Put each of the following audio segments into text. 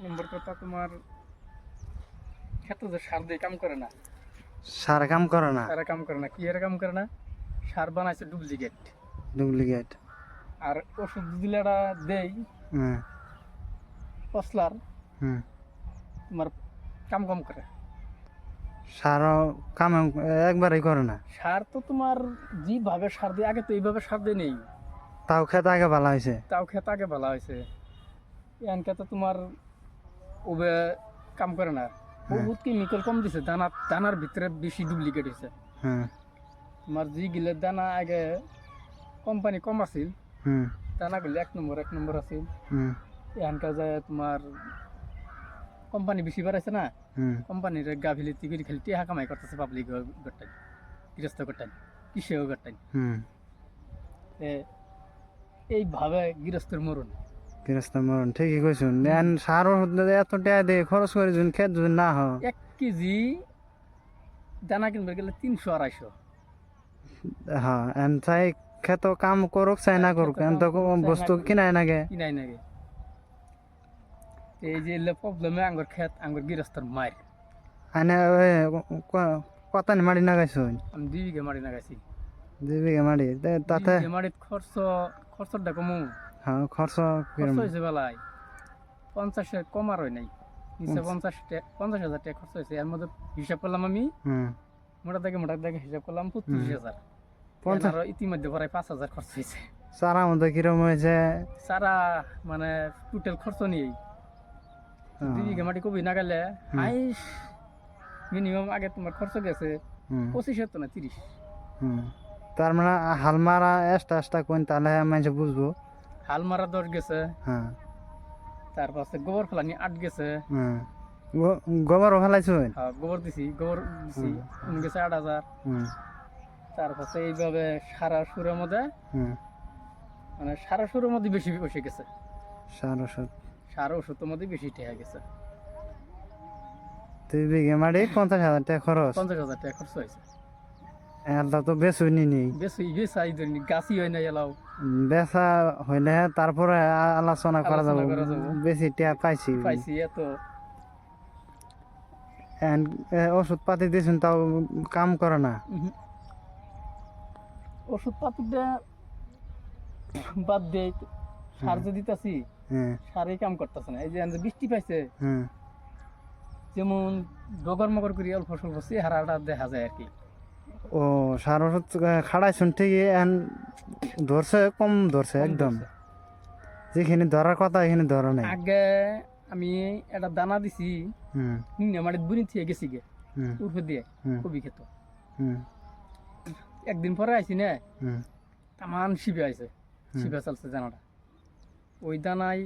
নম্বর কথা তোমার ক্ষেত যে সার দিয়ে কাম করে না, সার কাম করে না, সারা কাম করে না, কি এর কাম করে না, সার বানাইছে ডুপ্লিকেট। ডুপ্লিকেট। আর ওষুধ দিলে এটা দেই হুম ফসলার, হুম। তোমার কাম কম করে। সারও কাম একবারই করে না, সার তো তোমার যেভাবে সার দিয়ে আগে তো এইভাবে সার দিয়ে নেই, তাও খেতে আগে ভালো হয়েছে। তাও ক্ষেত আগে ভালো হয়েছে। এনকে তো তোমার ওবে কাম করে না, হ্যাঁ বহুত কেমিক্যাল কম দিছে, দানার ভিতরে বেশি ডুপ্লিকেট হয়েছে। হ্যাঁ তোমার যেগুলো দানা আগে কোম্পানি কম আছিল, হুম দানাগুলো এক নম্বর আছিল। হুম এখানকার যায় তোমার কোম্পানি বেশি বাড়াইছে না, হুম কোম্পানির গাফিলি তিগিরি খালি টিহা কামাই করতেছে পাবলিক গট্টাই, গৃহস্থ গট্টাই, কৃষক গট্টাই। হুম। এইভাবে গৃহস্থের মরণ। গৃহস্থ মরণ ঠিকই কইছুন। এন সার ওষুধ এত টাকা দিয়ে খরচ করে যদি খেত যদি না হয়। 1 কেজি দানা কিনবে গেলে 300-250। হ্যাঁ এন চাই খেত কাম করুক চাই না করুক, এন তো বস্তু কিনাই নাগে। কিনাই নাগে। এই যে প্রবলেমে আঙ্গুর ক্ষেত আঙ্গুর গৃহস্থর মার। আনে কতানি মাটি নাগাইছুন? আমি 2 বিঘা মাটি লাগাইছি। 2 বিঘা মাটি তাতে 2 বিঘা মাটিত খরচটা কমু। হ্যাঁ খরচ খরচ কিরম? হয়েছে বেলায় 50-এর কম আর হয় নাই, নিচে 50,000 টাকা খরচ হয়েছে। এর মধ্যে হিসাব করলাম আমি, হুম মোটা থেকে হিসাব করলাম 25,000। 50 আরো ইতিমধ্যে প্রায় 5,000 খরচ হয়েছে। চারা মধ্যে কিরম হয়েছে? সারা মানে টোটাল খরচ নিয়েই 2 বিঘা মাটি কবি না গেলে হাইস মিনিমাম আগে তোমার খরচ গেছে হুম 25 তো না 30। হুম। তার মানে হাল মারা এক্সট্রা কোন তাহলে মানুষ বুঝবো। হাল মারা 10 গেছে, হ্যাঁ তারপর গোবর ফেলানি 8 গেছে। হ্যাঁ। গোবরও ফেলাইছুন? হ্যাঁ গোবর দিছি গেছে 8,000। হুম তারপর এইভাবে সারা সুরের মধ্যে হুম। মানে সারা সুরের মধ্যে বেশি বসে গেছে, সার ওষুধ সারা ওষুধের মধ্যে বেশি টেহা গেছে। 2 বিঘা মাটি 50,000 টাকা খরচ। 50,000 টাকা খরচ হয়েছে। এটা তো বেচুনি নি। বেশি ধরি গাছই হয় না এলাও। বেচা হইলে তারপরে আলোচনা করা আলোচনা যাবে। করা যাবো। বেশি টাকা পাইছি। পাইছি এত। ওষুধ পাতি দিয়েছেন তাও কাম করে না। ওষুধ পাতিটা বাদ দিয়ে সার যে দিতেছি, হ্যাঁ সারে কাম করতেছে না। এই যে বৃষ্টি পাইছে, হ্যাঁ। যেমন ডগর মগর করে অল্প স্বল্প চেহারাটা দেখা যায় আর কি। ও সার ওষুধ খাড়াইছুন ঠিকই, ধরছে কম ধরছে কম একদম। ধরছে। যেখানে ধরার কথা এখানে ধরা নাই। আগে আমি একটা দানা দিছি, হুম মানে বুনি থেকে গেছি গে হুম উর্ফে দিয়ে হুম কবি খেত। হুম একদিন পরে আইছি না, হুম তামান শিবে আইছে, শিবে চলছে দানাটা। ওই দানাই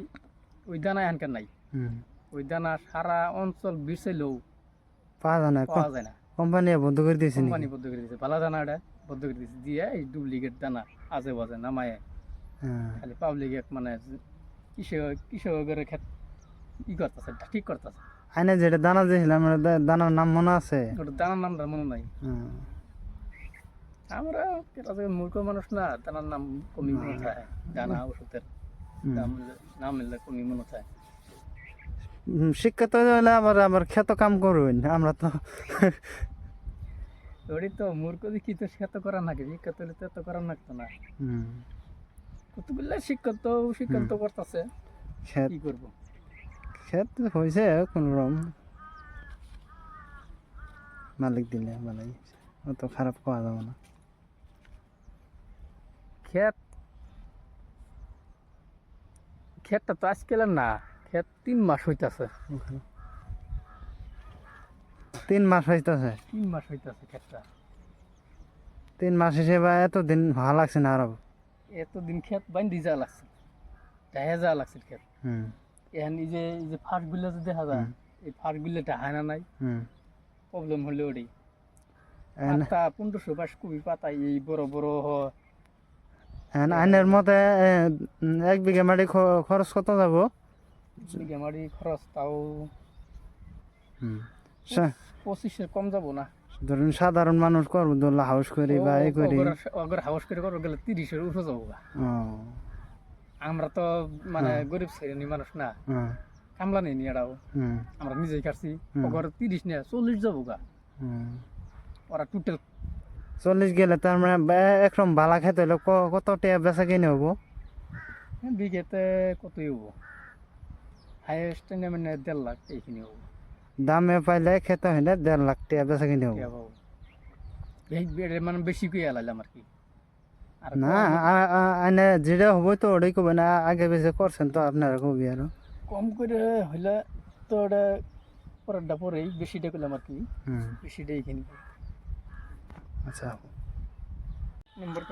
এখানকার নাই। হুম। ওই দানা সারা অঞ্চল বিরছেলেও পাওয়া যায় না, পাওয়া যায় না। কোম্পানি বন্ধ করে দিয়েছে কোম্পানি নাকি? বদ্ধ করে দিয়েছে, ভালো দানাটা বদ্ধ করে দিয়েছে, দিয়ে এই ডুপ্লিকেট দানা আজে বাজে নামায় হ্যাঁ খালি পাবলিক মানে কৃষকের ক্ষেত ই করতেছে, ঠিক করতেছে। আইনে যেটা দানা দিয়েছিলাম দানার নাম মনে আছে? ওটা দানার নামটা মনে নাই। হুম। আমরা মূর্খ মানুষ না, দানার নাম কমি মনে থাকে, দানা ওষুধের নাম মিললে কমি মনে থাকে। শিক্ষিত হলে আবার আবার খেত কাম করবেন, আমরা তো ওই তো মূর্খ দেখি তো সে তো করার নাকি, শিক্ষিত হলে তো এত করার লাগতো না। হুম। কতগুলা শিক্ষিত করতেছে, ক্ষেত কি করবো। ক্ষেত হয়েছে কোন রকম, মালিক দিলে ভালোই, অত খারাপ পাওয়া যাবে না। ক্ষেতটা তো আজকাল না, ক্ষেত 3 মাস হইতাছে। 3 মাস হইতেছে? 3 মাস হইতাছে ক্ষেতটা। 3 মাস হিসেবে এতদিন ভালো লাগছে না আরো। এতদিন ক্ষেত বাইন্দি যা লাগছে, দেখা যা লাগছে ক্ষেত। হুম এখন এই যে ফাঁস গুলা যে দেখা যায়, এই ফাঁস গুলাটা হয় না নাই, হুম। প্রবলেম হলে ওটাই পাতা 1500 বাস কবি পাতা এই বড় বড় আইনের মতে 1 বিঘা মাটি খরচ কত যাব? বিঘা মাটি খরচ তাও হুম। 25-এর কম যাব না। ধরুন সাধারণ মানুষ করবো দোলা হাউস করি বা এই করি, অগর হাউস করে করো গেলে 30-এর উঠে যাবো। ও আমরা তো মানে গরিব শ্রেণী মানুষ না, কামলা নেই নি এটাও হুম আমরা নিজেই কাটছি হুম। ওগর 30 না 40 যাবো গা হুম ওরা টোটাল 40 গেলে তার মানে একদম বালা খেতে হলে কত টাকা বেচা কিনে হবো বিঘেতে কতই হবো হাইয়েস্ট মানে 1.5 লাখ এইখিনি হবো দামে পাইলে খেতে হইলে 1.5 লাখ টাকা বেচা কিনে হবো টিয়া পাবো মানে বেশি করে এলাইলাম আর কি আর না আনে যেটা হবো তো ওটাই কবে না আগে বেশি করছেন তো আপনারা কবি আরো কম করে হইলে তো ওটা পরেরটা পরেই বেশিটা করলাম আর কি হুম বেশিটা এইখানে আচ্ছা নম্বর